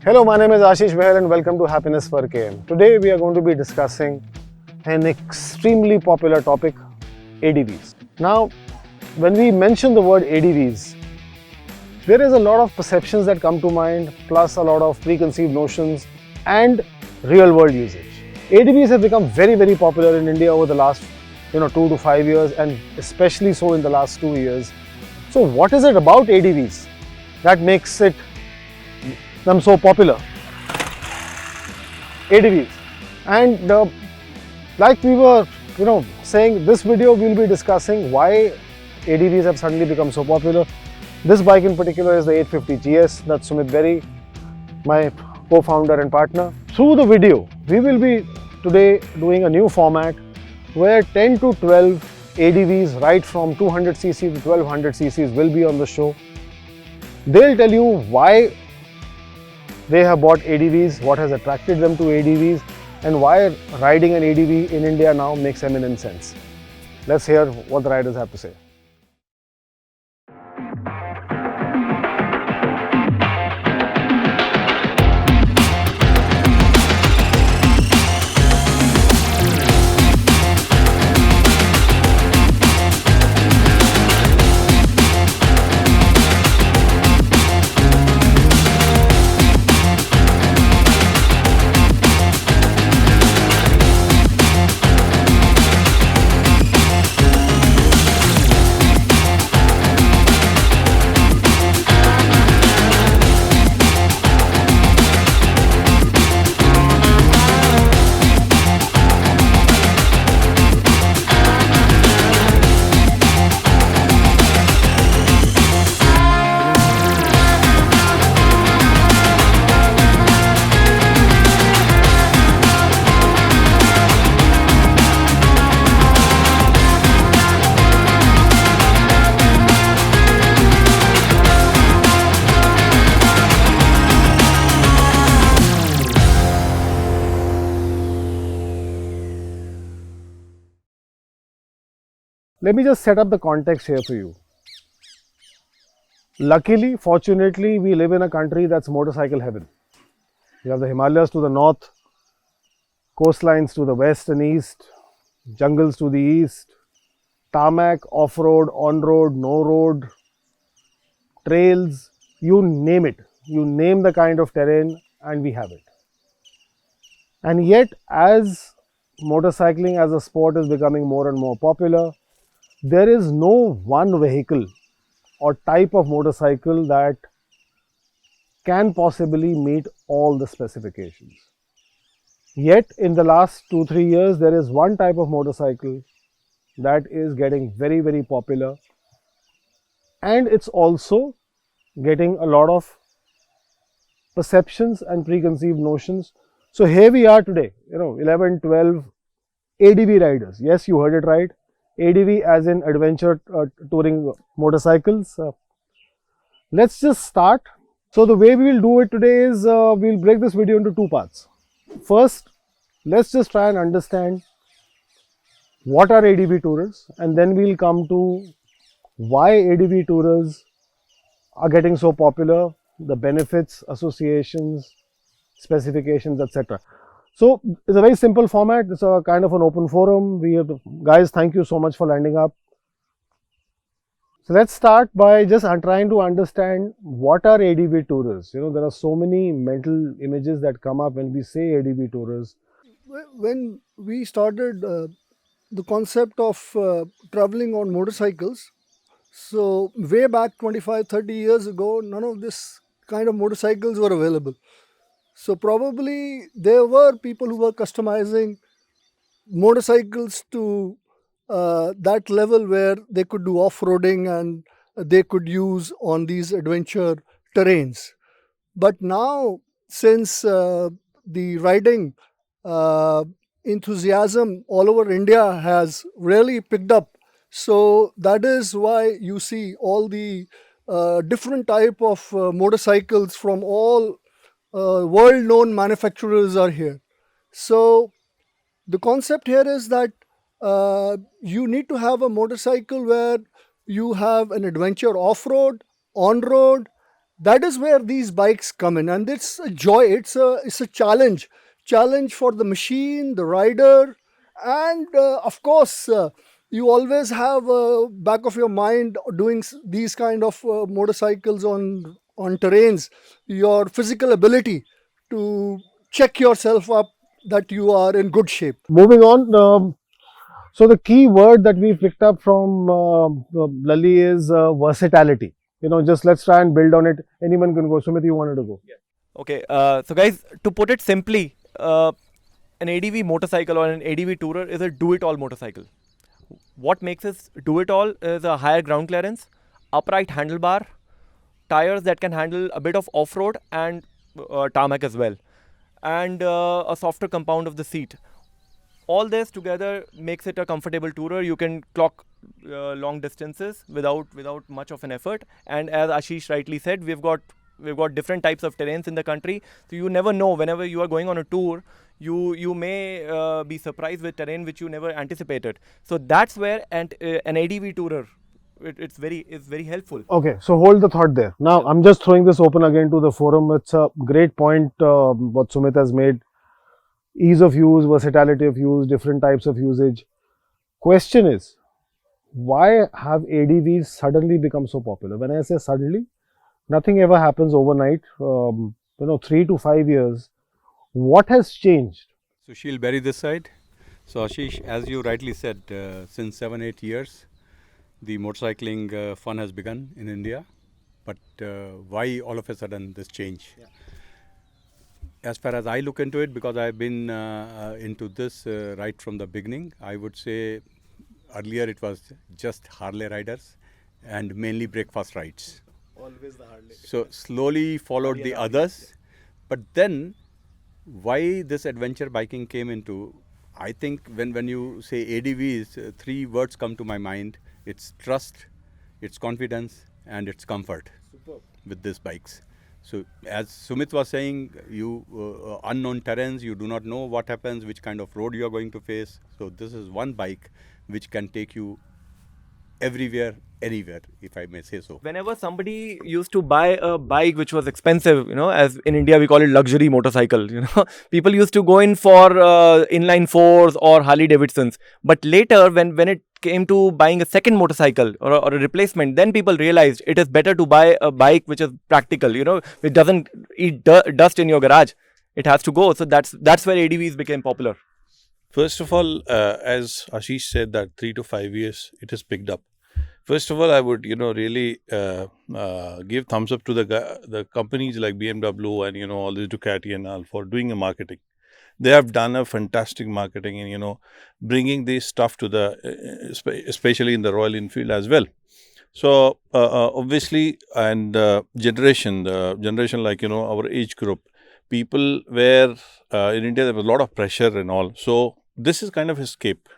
Hello, my name is Ashish Behl and welcome to Happiness per KM. Today we are going to be discussing an extremely popular topic, ADVs. Now, when we mention the word ADVs, there is a lot of perceptions that come to mind, plus a lot of preconceived notions and real world usage. ADVs have become very popular in India over the last 2 to 5 years, and especially so in the last 2 years. So what is it about ADVs that makes them so popular? ADVs. And like we were saying, this video we'll be discussing why ADVs have suddenly become so popular. This bike in particular is the 850 GS. That's Sumit Berry, my co-founder and partner. Through the video, we will be today doing a new format where 10 to 12 ADVs right from 200cc to 1200ccs will be on the show. They'll tell you why they have bought ADVs, what has attracted them to ADVs, and why riding an ADV in India now makes eminent sense. Let's hear what the riders have to say. Let me just set up the context here for you. Luckily, fortunately, we live in a country that's motorcycle heaven. You have the Himalayas to the north, coastlines to the west and east, jungles to the east, tarmac, off-road, on-road, no-road, trails, you name it. You name the kind of terrain and we have it. And yet, as motorcycling as a sport is becoming more and more popular, there is no one vehicle or type of motorcycle that can possibly meet all the specifications. Yet in the last 2-3 years, there is one type of motorcycle that is getting very popular, and it's also getting a lot of perceptions and preconceived notions. So here we are today, 11, 12 ADV riders. Yes, you heard it right. ADV as in adventure touring motorcycles. Let's just start. So the way we will do it today is we'll break this video into two parts. First, let's just try and understand what are ADV tourers, and then we'll come to why ADV tourers are getting so popular, the benefits, associations, specifications, etc. So it's a very simple format. It's a kind of an open forum. Guys, thank you so much for landing up. So let's start by just trying to understand what are ADV tourers. There are so many mental images that come up when we say ADV tourers. When we started the concept of traveling on motorcycles, so way back 25-30 years ago, none of this kind of motorcycles were available. So probably there were people who were customizing motorcycles to that level where they could do off-roading and they could use on these adventure terrains. But now, since the riding enthusiasm all over India has really picked up, so that is why you see all the different type of motorcycles from all world-known manufacturers are here. So the concept here is that you need to have a motorcycle where you have an adventure off-road, on-road, that is where these bikes come in, and it's a joy. It's a challenge for the machine, the rider, and of course, you always have back of your mind doing these kind of motorcycles on terrains, your physical ability to check yourself up that you are in good shape. Moving on, so the key word that we picked up from Lali is versatility. Just let's try and build on it. Anyone can go. Sumit, you wanted to go. Okay, so guys, to put it simply, an ADV motorcycle or an ADV tourer is a do-it-all motorcycle. What makes us do-it-all is a higher ground clearance, upright handlebar, tires that can handle a bit of off-road and tarmac as well, and a softer compound of the seat. All this together makes it a comfortable tourer. You can clock long distances without much of an effort. And as Ashish rightly said, we've got different types of terrains in the country, so you never know. Whenever you are going on a tour, you may be surprised with terrain which you never anticipated. So that's where an ADV tourer it's very helpful. Okay, so hold the thought there. Now, I'm just throwing this open again to the forum. It's a great point what Sumit has made. Ease of use, versatility of use, different types of usage. Question is, why have ADVs suddenly become so popular? When I say suddenly, nothing ever happens overnight. 3 to 5 years. What has changed? Sushil Berry this side. So Ashish, as you rightly said, since 7-8 years, the motorcycling fun has begun in India. But why all of a sudden this change? Yeah. As far as I look into it, because I've been into this right from the beginning, I would say earlier it was just Harley riders and mainly breakfast rides. Always the Harley. So slowly followed the others. But then why this adventure biking came into, I think when you say ADVs, 3 words come to my mind. It's trust, it's confidence, and it's comfort. Superb. With these bikes. So as Sumit was saying, you unknown terrains, you do not know what happens, which kind of road you are going to face. So this is one bike which can take you everywhere, anywhere, if I may say so. Whenever somebody used to buy a bike which was expensive, as in India we call it luxury motorcycle, people used to go in for inline 4s or Harley Davidsons. But later, when it came to buying a second motorcycle or a replacement, then people realized it is better to buy a bike which is practical, which doesn't eat dust in your garage. It has to go. So that's where ADVs became popular. First of all, as Ashish said, that 3 to 5 years it has picked up. First of all, I would really give thumbs up to the companies like BMW and all this Ducati and all for doing the marketing. They have done a fantastic marketing and bringing this stuff to the especially in the Royal Enfield as well. So obviously, and generation like our age group, people were in India there was a lot of pressure and all. So this is kind of escape.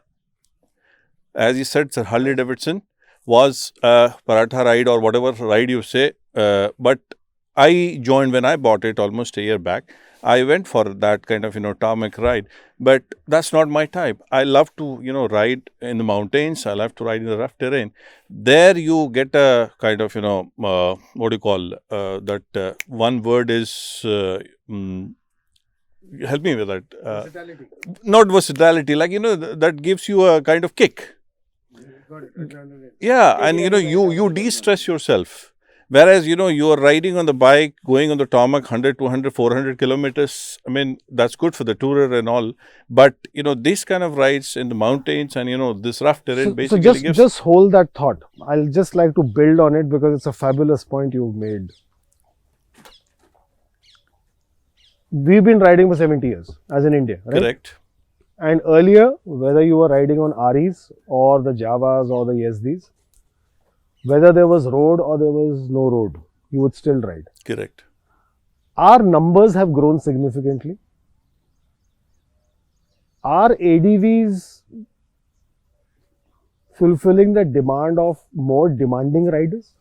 As you said, Sir Harley Davidson was a Paratha ride or whatever ride you say, but I joined when I bought it almost a year back. I went for that kind of tarmac ride, but that's not my type. I love to ride in the mountains. I love to ride in the rough terrain. There you get a kind of what do you call that one word is help me with that. Versatility. Not versatility, like that gives you a kind of kick. Yeah, and you de-stress yourself. Whereas, you are riding on the bike, going on the tarmac 100, 200, 400 kilometers. I mean, that's good for the tourer and all. But, these kind of rides in the mountains and, this rough terrain basically gives... just hold that thought. I'll just like to build on it because it's a fabulous point you've made. We've been riding for 70 years as in India, right? Correct. And earlier, whether you were riding on REs or the Javas or the Yezdis, whether there was road or there was no road, you would still ride. Correct. Our numbers have grown significantly. Are ADVs fulfilling the demand of more demanding riders?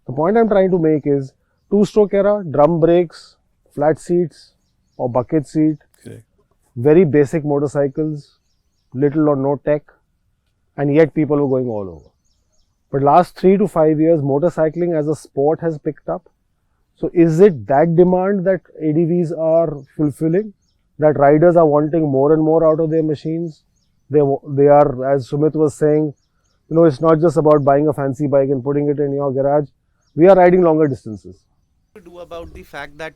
The point I'm trying to make is 2-stroke era, drum brakes, flat seats or bucket seat, Correct. Very basic motorcycles, little or no tech, and yet people were going all over. But last 3 to 5 years, motorcycling as a sport has picked up. So is it that demand that ADVs are fulfilling? That riders are wanting more and more out of their machines? They are, as Sumit was saying, it's not just about buying a fancy bike and putting it in your garage. We are riding longer distances. To do about the fact that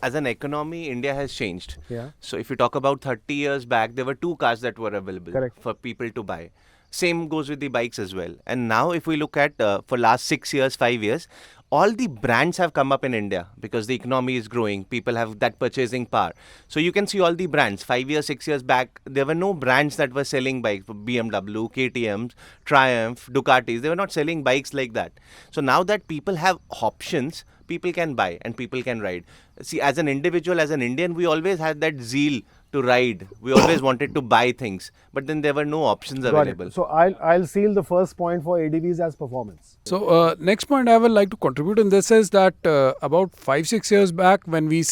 as an economy, India has changed. Yeah. So if you talk about 30 years back, there were 2 cars that were available Correct. for people to buy. Same goes with the bikes as well. And now if we look at for last 6 years, 5 years, all the brands have come up in India because the economy is growing. People have that purchasing power. So you can see all the brands. 5 years, 6 years back, there were no brands that were selling bikes. BMW, KTMs, Triumph, Ducatis. They were not selling bikes like that. So now that people have options, people can buy and people can ride. See, as an individual, as an Indian, we always had that zeal to ride. We always wanted to buy things, but then there were no options Got available. it. So I'll seal the first point for ADVs as performance. So next point I would like to contribute in this is that about 5-6 years back when we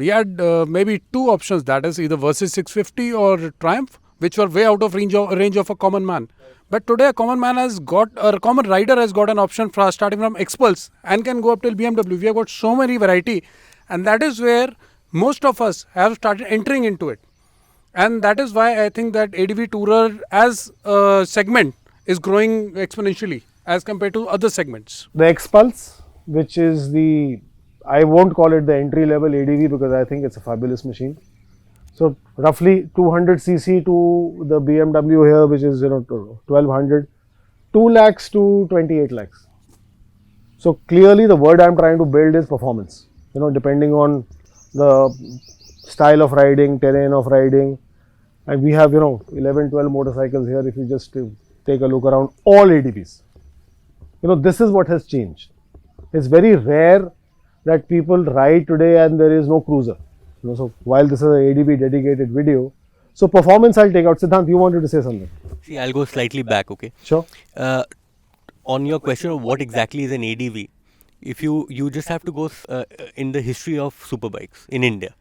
had maybe 2 options, that is either Versys 650 or Triumph, which were way out of range of a common man. But today a common rider has got an option starting from Xpulse and can go up till BMW. We have got so many variety, and that is where most of us have started entering into it. And that is why I think that ADV Tourer as a segment is growing exponentially as compared to other segments. The Xpulse, which is I won't call it the entry level ADV because I think it's a fabulous machine. So roughly 200cc to the BMW here, which is 1200, 2 lakhs to 28 lakhs. So clearly the word I'm trying to build is performance. Depending on the style of riding, terrain of riding, and we have 11, 12 motorcycles here. If you just take a look around, all ADVs. This is what has changed. It's very rare that people ride today and there is no cruiser. So while this is an ADV dedicated video, so performance I'll take out. Siddhant, you wanted to say something? See, I'll go slightly back, okay? Sure. On your question of what exactly is an ADV, if you just have to go in the history of superbikes in India.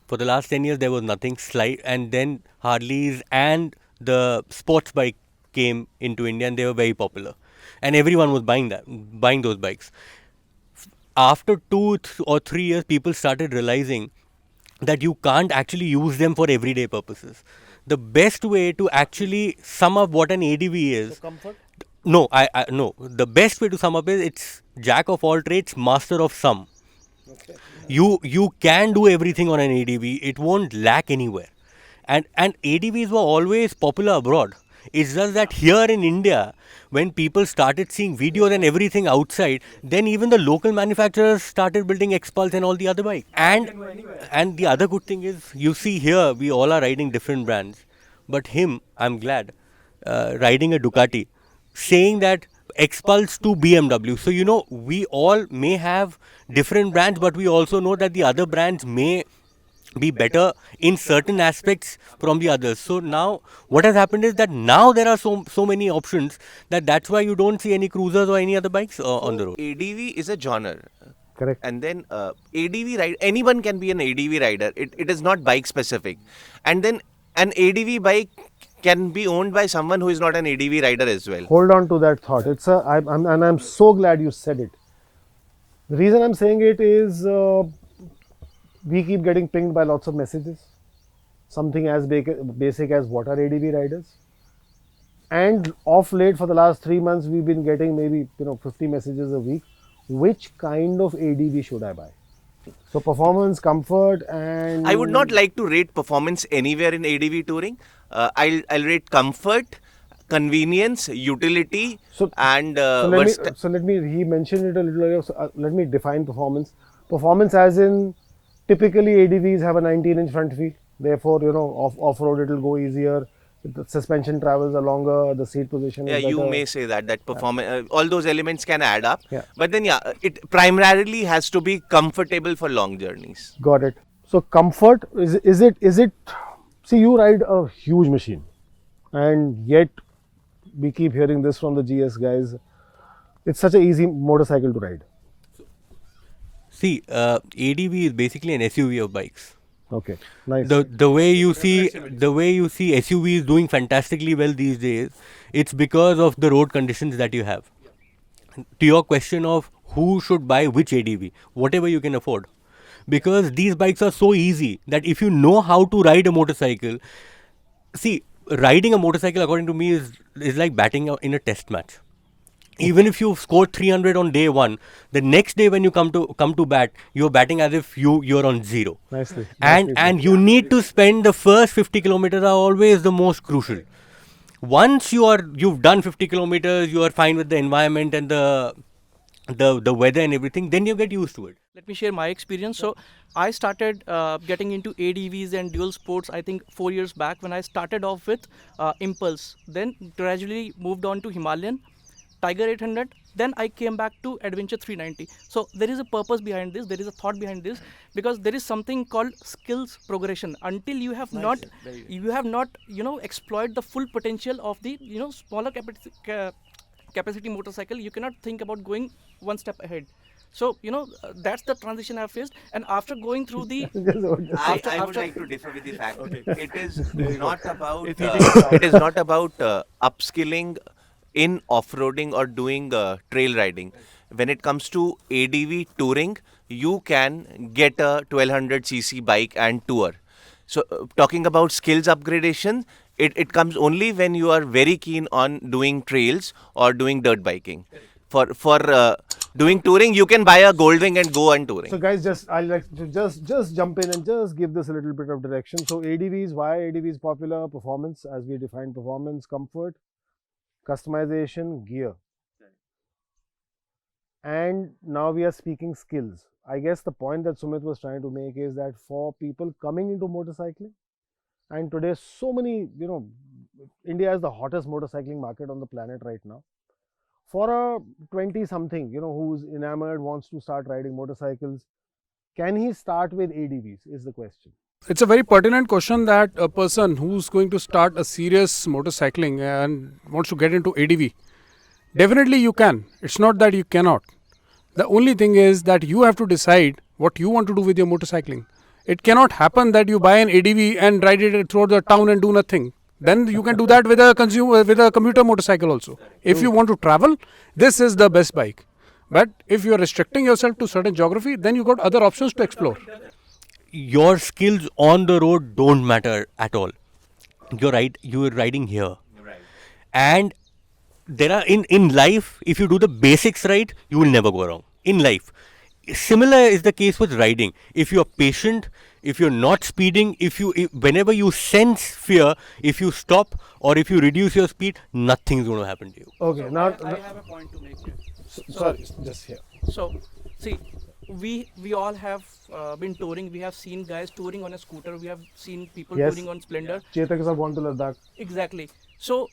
For the last 10 years, there was nothing. And then Harleys and the sports bike came into India, and they were very popular. And everyone was buying those bikes. After 2 or 3 years, people started realizing that you can't actually use them for everyday purposes. The best way to actually sum up what an ADV is. Comfort? No, no. The best way to sum up is it's jack of all trades, master of some. Okay. You can do everything on an ADV. It won't lack anywhere. And ADVs were always popular abroad. It's just that here in India, when people started seeing videos and everything outside, then even the local manufacturers started building Xpulse and all the other bikes. And the other good thing is, you see here, we all are riding different brands. But I'm glad, riding a Ducati, saying that Xpulse to BMW. So, we all may have different brands, but we also know that the other brands may be better in certain aspects from the others. So now what has happened is that now there are so many options that's why you don't see any cruisers or any other bikes on the road. ADV is a genre. Correct. And then ADV rider, anyone can be an ADV rider. It is not bike specific. And then an ADV bike can be owned by someone who is not an ADV rider as well. Hold on to that thought. I'm so glad you said it. The reason I'm saying it is we keep getting pinged by lots of messages. Something as basic as what are ADV riders? And off late for the last 3 months, we've been getting maybe 50 messages a week. Which kind of ADV should I buy? So performance, comfort, and I would not like to rate performance anywhere in ADV touring. I'll rate comfort, convenience, utility, and he mentioned it a little earlier. So let me define performance. Performance as in typically ADVs have a 19-inch front wheel. Therefore, off-road it will go easier. The suspension travels are longer. The seat position is better. You may say that performance, all those elements can add up. Yeah. But then, it primarily has to be comfortable for long journeys. Got it. So comfort, is it? See, you ride a huge machine, and yet we keep hearing this from the GS guys. It's such an easy motorcycle to ride. See, ADV is basically an SUV of bikes. Okay, nice. The way you see SUVs doing fantastically well these days, it's because of the road conditions that you have. To your question of who should buy which ADV, whatever you can afford, because these bikes are so easy that if you know how to ride a motorcycle, see, riding a motorcycle according to me is like batting in a test match. Even if you scored 300 on day one, the next day when you come to bat, you're batting as if you're on zero. Nicely. And you need to spend the first 50 kilometers are always the most crucial. Once you've done 50 kilometers, you are fine with the environment and the weather and everything, then you get used to it. Let me share my experience. So I started getting into ADVs and dual sports, I think 4 years back, when I started off with Impulse, then gradually moved on to Himalayan, Tiger 800, then I came back to Adventure 390. So there is a purpose behind this, there is a thought behind this, because there is something called skills progression. Until you have not exploit the full potential of the smaller capacity motorcycle, you cannot think about going one step ahead. So that's the transition I faced, and after going through the I would like to differ with the fact. It is not about it is not about upskilling in off-roading or doing trail riding. When it comes to ADV touring, you can get a 1200cc bike and tour. So talking about skills upgradation, it comes only when you are very keen on doing trails or doing dirt biking. For doing touring, you can buy a Goldwing and go on touring. So guys, I'd like to just jump in and just give this a little bit of direction. So ADVs, why ADVs popular? Performance, as we define performance, comfort, customization, gear. And now we are speaking skills. I guess the point that Sumit was trying to make is that for people coming into motorcycling, and today so many, India is the hottest motorcycling market on the planet right now. For a 20-something, who's enamored, wants to start riding motorcycles, can he start with ADVs is the question. It's a very pertinent question that a person who's going to start a serious motorcycling and wants to get into ADV, definitely you can. It's not that you cannot. The only thing is that you have to decide what you want to do with your motorcycling. It cannot happen that you buy an ADV and ride it throughout the town and do nothing. Then you can do that with a commuter motorcycle also. If you want to travel, this is the best bike. But if you are restricting yourself to certain geography, then you got other options to explore. Your skills on the road don't matter at all. You're riding here. Right. And there are in life, if you do the basics right, you will never go wrong. In life. Similar is the case with riding. If you are patient, if you're not speeding, whenever you sense fear, if you stop or if you reduce your speed, nothing's going to happen to you. Okay, now I have a point to make here. sorry, just here. So, see, we all have been touring. We have seen guys touring on a scooter. We have seen people Yes. touring on Splendor. Chetak has gone to Ladakh. Exactly. So,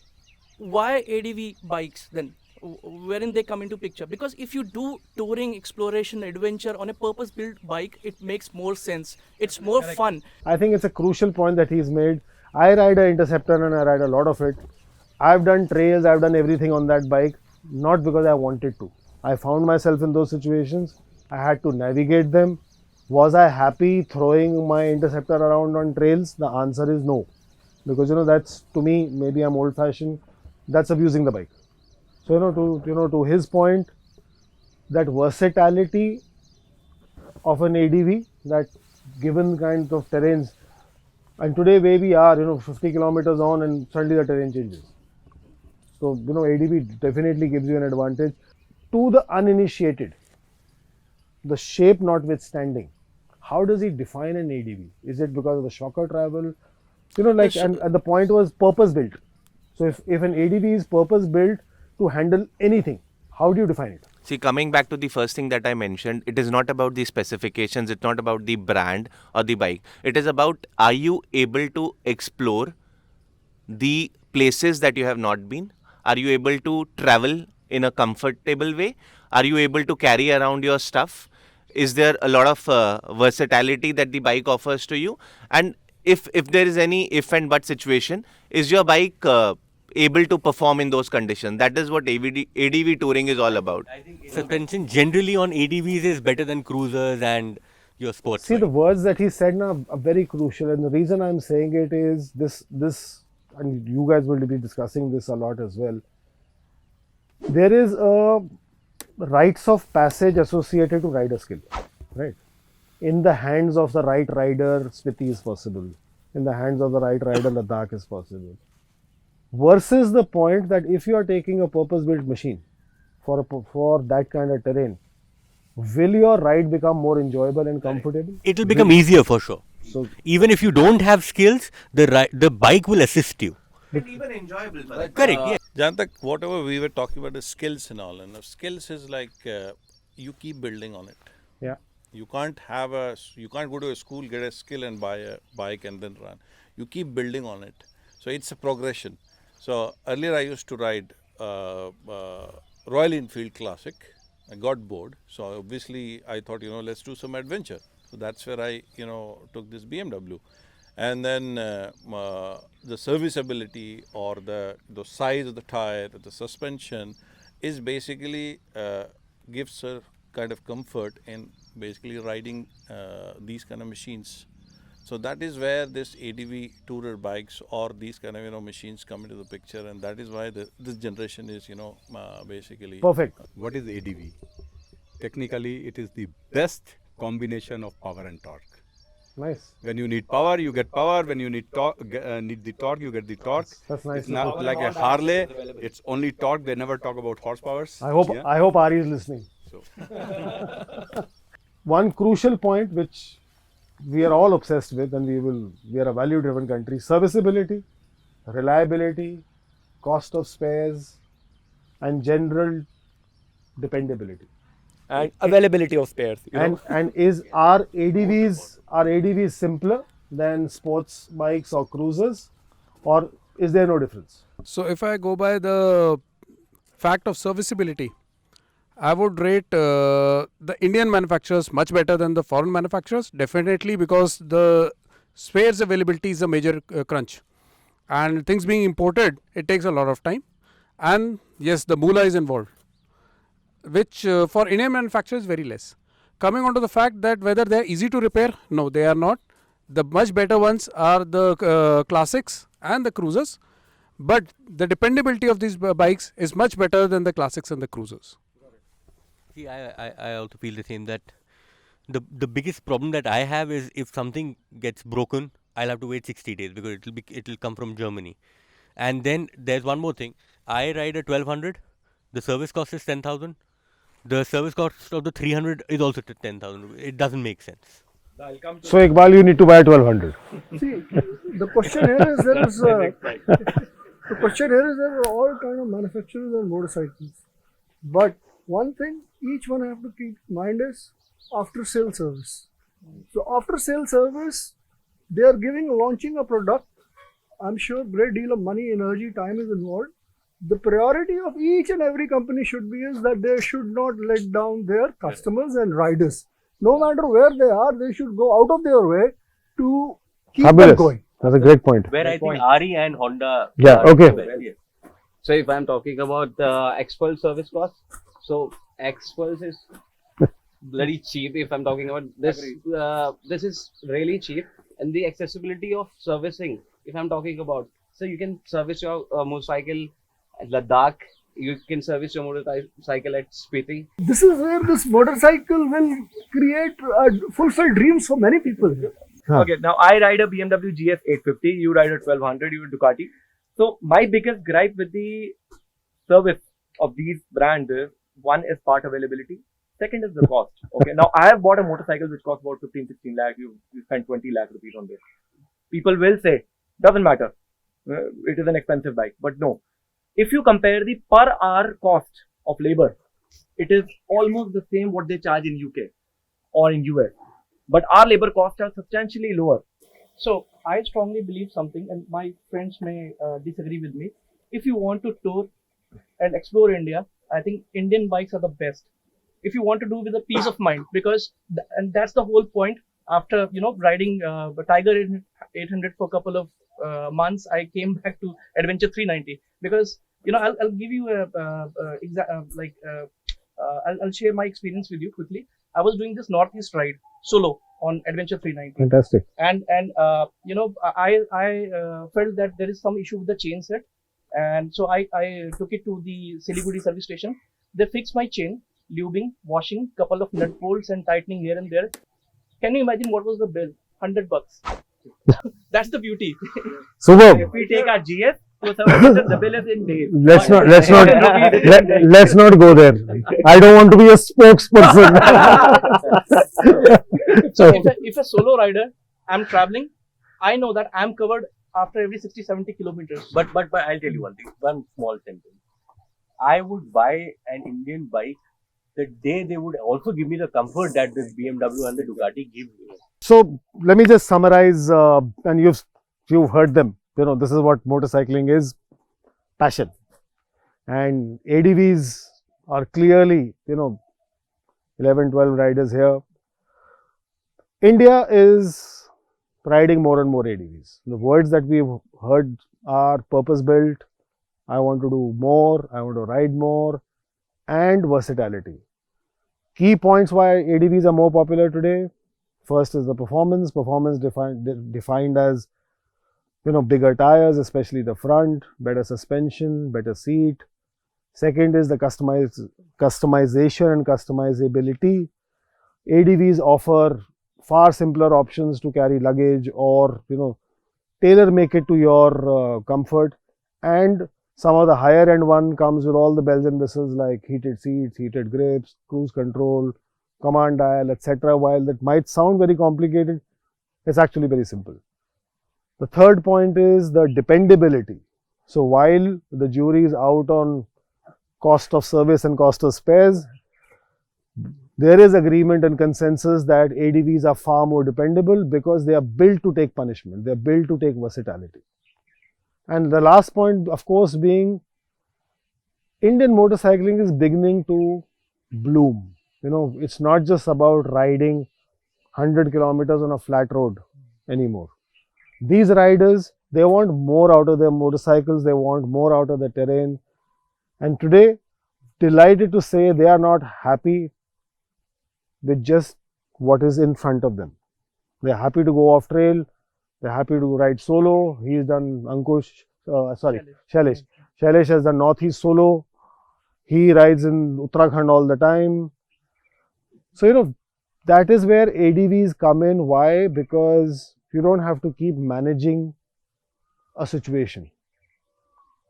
why ADV bikes then? Wherein they come into picture? Because if you do touring, exploration, adventure on a purpose-built bike, it makes more sense. It's more fun. I think it's a crucial point that he's made. I ride an Interceptor and I ride a lot of it. I've done trails, I've done everything on that bike, not because I wanted to. I found myself in those situations. I had to navigate them. Was I happy throwing my Interceptor around on trails? The answer is no. Because that's, to me, maybe I'm old fashioned, that's abusing the bike. So to his point, that versatility of an ADV, that given kind of terrains, and today where we are, 50 kilometers on and suddenly the terrain changes. So ADV definitely gives you an advantage. To the uninitiated, the shape notwithstanding, how does he define an ADV? Is it because of the shocker travel? And the point was purpose built. So if an ADV is purpose built to handle anything, how do you define it? See, coming back to the first thing that I mentioned, it is not about the specifications, it's not about the brand or the bike. It is about, are you able to explore the places that you have not been? Are you able to travel in a comfortable way? Are you able to carry around your stuff? Is there a lot of versatility that the bike offers to you? And if there is any if and but situation, is your bike able to perform in those conditions? That is what ADV touring is all about. Suspension generally on ADVs is better than cruisers and your sports. See, the bike. words that he said now are very crucial, and the reason I'm saying it is this, and you guys will be discussing this a lot as well. There is a rites of passage associated to rider skill, right? In the hands of the right rider, Spiti is possible. In the hands of the right rider, Ladakh is possible. Versus the point that if you are taking a purpose-built machine for that kind of terrain, will your ride become more enjoyable and comfortable? It will become easier for sure. So Even if you don't have skills, the bike will assist you. And even enjoyable. Correct. Yeah. Jantak, whatever we were talking about is skills and all, and skills is like you keep building on it. yeah, You can't go to a school, get a skill and buy a bike and then run. You keep building on it. So it's a progression. So earlier I used to ride Royal Enfield Classic. I got bored. So obviously I thought, let's do some adventure. So that's where I, took this BMW. And then the serviceability or the size of the tire, the suspension is basically gives a kind of comfort in basically riding these kind of machines. So that is where this ADV tourer bikes or these kind of machines come into the picture, and that is why this generation is basically perfect. What is ADV? Technically, it is the best combination of power and torque. Nice. When you need power, you get power. When you need need the torque, you get the torque. That's nice. It's not like a Harley. It's only torque. They never talk about horsepowers. I hope Ari is listening. So, One crucial point which we are all obsessed with, and we are a value driven country: serviceability, reliability, cost of spares, and general dependability. And availability of spares. And is our ADVs simpler than sports bikes or cruisers, or is there no difference? So if I go by the fact of serviceability, I would rate the Indian manufacturers much better than the foreign manufacturers, definitely, because the spares availability is a major crunch, and things being imported, it takes a lot of time, and yes, the moolah is involved, which for Indian manufacturers is very less. Coming on to the fact that whether they are easy to repair, no, they are not. The much better ones are the classics and the cruisers, but the dependability of these bikes is much better than the classics and the cruisers. See, I also feel the same, that the biggest problem that I have is if something gets broken, I'll have to wait 60 days because it'll come from Germany. And then there's one more thing. I ride a 1200, the service cost is 10,000. The service cost of the 300 is also 10,000. It doesn't make sense. So Iqbal, you need to buy a 1200. See, the question here is there are all kind of manufacturers and motorcycles, but one thing each one have to keep in mind is after sale service. So after sale service, they are launching a product. I'm sure great deal of money, energy, time is involved. The priority of each and every company should be is that they should not let down their customers and riders. No matter where they are, they should go out of their way to keep them going. That's a great point. Where I think Ari and Honda. Yeah, okay. So if I'm talking about the X-Pulse service cost, so X-Pulse is bloody cheap. If I'm talking about this, this is really cheap, and the accessibility of servicing. If I'm talking about, so you can service your motorcycle at Ladakh. You can service your motorcycle at Spiti. This is where this motorcycle will create fulfill dreams for many people. Okay, now I ride a BMW GS 850, you ride a 1200, you a Ducati. So my biggest gripe with the service of these brands is, one is part availability, second is the cost. Okay, now I have bought a motorcycle which costs about 15-16 lakh, you spend 20 lakh rupees on this. People will say, doesn't matter, it is an expensive bike, but no. If you compare the per hour cost of labor, it is almost the same what they charge in UK or in US. But our labor costs are substantially lower. So I strongly believe something, and my friends may disagree with me. If you want to tour and explore India, I think Indian bikes are the best. If you want to do with a peace of mind, because and that's the whole point. After riding the Tiger 800 for a couple of months, I came back to Adventure 390 because I'll give you I'll share my experience with you quickly. I was doing this Northeast ride solo on Adventure 390. Fantastic. And you know, I felt that there is some issue with the chain set, and so I took it to the Siliguri service station. They fixed my chain, lubing, washing, couple of nut bolts and tightening here and there. Can you imagine what was the bill? $100. That's the beauty. Superb. If we take our GS to a service center, the bill is in days. Let's not go there. I don't want to be a spokesperson. So if a solo rider, I'm traveling, I know that I'm covered after every 60-70 kilometers. But I'll tell you one thing, one small sentence. I would buy an Indian bike the day they would also give me the comfort that this BMW and the Ducati give me. So let me just summarize, and you've heard them. You know, this is what motorcycling is: passion. And ADVs are clearly, 11, 12 riders here. India is riding more and more ADVs. The words that we've heard are purpose-built, I want to do more, I want to ride more, and versatility. Key points why ADVs are more popular today. First is the performance. Performance defined as, bigger tires, especially the front, better suspension, better seat. Second is the customization and customizability. ADVs offer far simpler options to carry luggage or, tailor make it to your comfort. And some of the higher end one comes with all the bells and whistles like heated seats, heated grips, cruise control, command dial, etc. While that might sound very complicated, it's actually very simple. The third point is the dependability. So while the jury is out on cost of service and cost of spares, there is agreement and consensus that ADVs are far more dependable because they are built to take punishment, they are built to take versatility. And the last point, of course, being Indian motorcycling is beginning to bloom. It's not just about riding 100 kilometers on a flat road anymore. These riders, they want more out of their motorcycles, they want more out of the terrain. And today, delighted to say they are not happy with just what is in front of them. They're happy to go off trail, they're happy to ride solo. He's done Shailesh. Shailesh has done Northeast solo. He rides in Uttarakhand all the time. So, that is where ADVs come in. Why? Because you don't have to keep managing a situation.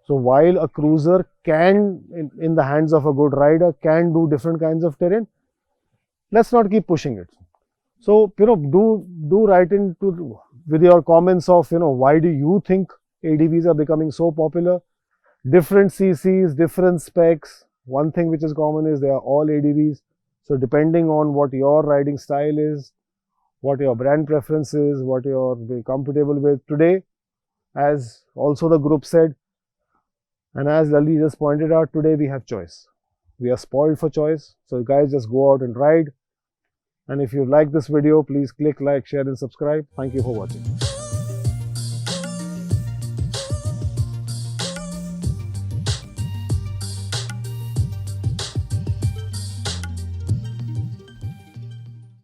So, while a cruiser can, in the hands of a good rider, can do different kinds of terrain, let's not keep pushing it. So, do write into with your comments of, why do you think ADVs are becoming so popular? Different CCs, different specs. One thing which is common is they are all ADVs. So, depending on what your riding style is, what your brand preference is, what you're very comfortable with today, as also the group said, and as Lali just pointed out, today we have choice. We are spoiled for choice. So, guys, just go out and ride. And if you like this video, please click like, share and subscribe. Thank you for watching.